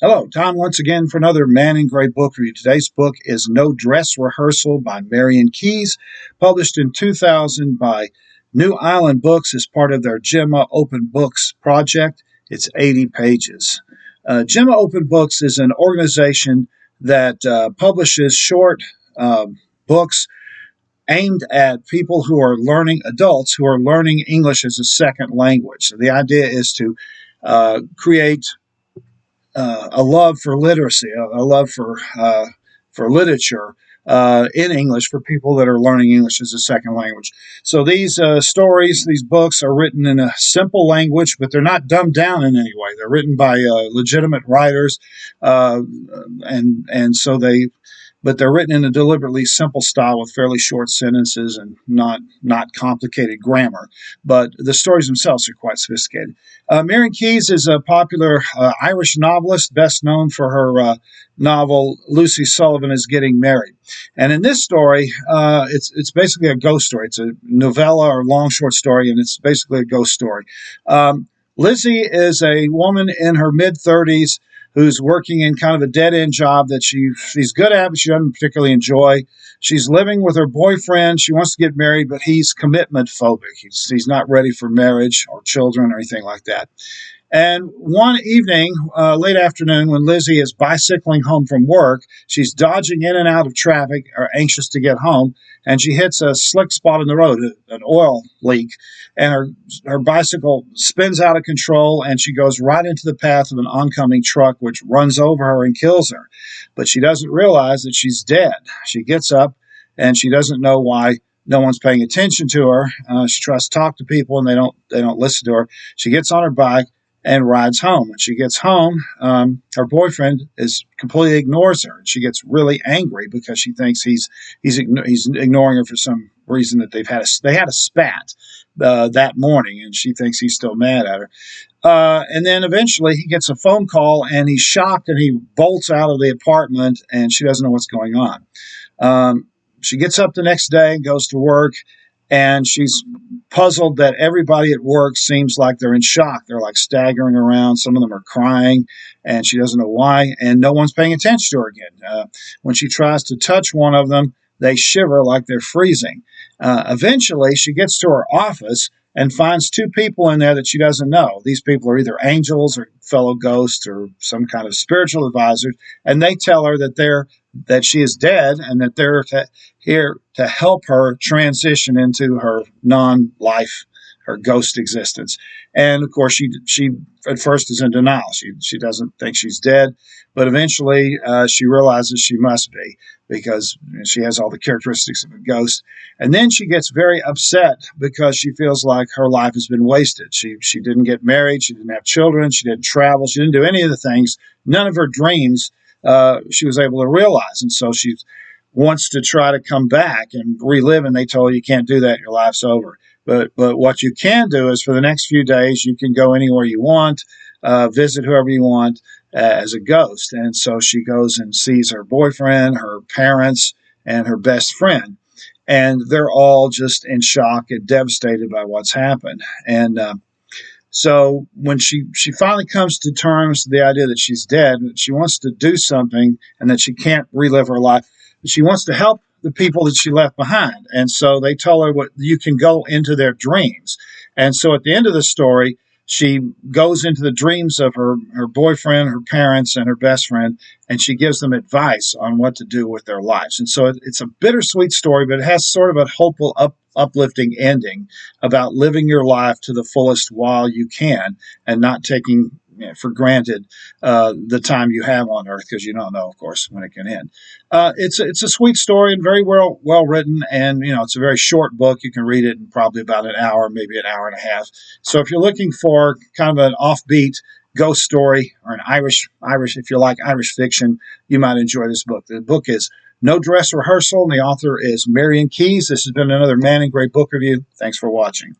Hello, Tom, once again for another Man in Gray book review. Today's book is No Dress Rehearsal by Marian Keyes, published in 2000 by New Island Books as part of their Gemma Open Books project. It's 80 pages. Gemma Open Books is an organization that publishes short books aimed at people who are learning, adults who are learning English as a second language. So the idea is to create a love for literacy, a love for literature in English for people that are learning English as a second language. So these stories, these books are written in a simple language, but they're not dumbed down in any way. They're written by legitimate writers, and so they. But they're written in a deliberately simple style with fairly short sentences and not complicated grammar. But the stories themselves are quite sophisticated. Marian Keyes is a popular Irish novelist, best known for her novel Lucy Sullivan is Getting Married. And in this story, it's basically a ghost story. It's a novella or long short story, and it's basically a ghost story. Lizzie is a woman in her mid-30s who's working in kind of a dead-end job that she's good at, but she doesn't particularly enjoy. She's living with her boyfriend. She wants to get married, but he's commitment phobic. He's not ready for marriage or children or anything like that. And one evening, late afternoon, when Lizzie is bicycling home from work, she's dodging in and out of traffic, or anxious to get home, and she hits a slick spot in the road, an oil leak, and her bicycle spins out of control, and she goes right into the path of an oncoming truck, which runs over her and kills her. But she doesn't realize that she's dead. She gets up, and she doesn't know why no one's paying attention to her. She tries to talk to people, and they don't listen to her. She gets on her bike and rides home. When she gets home, her boyfriend completely ignores her. And she gets really angry because she thinks he's ignoring her for some reason that they had a spat that morning, and she thinks he's still mad at her. And then eventually he gets a phone call, and he's shocked, and he bolts out of the apartment, and she doesn't know what's going on. She gets up the next day and goes to work, and she's puzzled that everybody at work seems like they're in shock. They're like staggering around. Some of them are crying, and she doesn't know why, and no one's paying attention to her again. When she tries to touch one of them, they shiver like they're freezing. Eventually, she gets to her office and finds two people in there that she doesn't know. These people are either angels or fellow ghosts or some kind of spiritual advisors, and they tell her that she is dead and that they're here to help her transition into her non-life, her ghost existence. And of course, she at first is in denial. She doesn't think she's dead, but eventually she realizes she must be, because she has all the characteristics of a ghost. And then she gets very upset because she feels like her life has been wasted. She didn't get married. She didn't have children. She didn't travel. She didn't do any of the things. None of her dreams she was able to realize. And so she wants to try to come back and relive, and they told her, you can't do that. Your life's over. But what you can do is for the next few days, you can go anywhere you want, visit whoever you want as a ghost. And so she goes and sees her boyfriend, her parents, and her best friend. And they're all just in shock and devastated by what's happened. And so when she finally comes to terms with the idea that she's dead, that she wants to do something and that she can't relive her life, she wants to help the people that she left behind. And so they tell her you can go into their dreams. And so at the end of the story, she goes into the dreams of her boyfriend, her parents, and her best friend, and she gives them advice on what to do with their lives. And so it's a bittersweet story, but it has sort of a hopeful, uplifting ending about living your life to the fullest while you can, and not taking for granted the time you have on earth, because you don't know, of course, when it can end. It's a sweet story and very well written, and it's a very short book. You can read it in probably about an hour, maybe an hour and a half. So if you're looking for kind of an offbeat ghost story, or an Irish, if you like Irish fiction, you might enjoy this book. The book is No Dress Rehearsal, and the author is Marian Keyes. This has been another Man in Gray book review. Thanks for watching.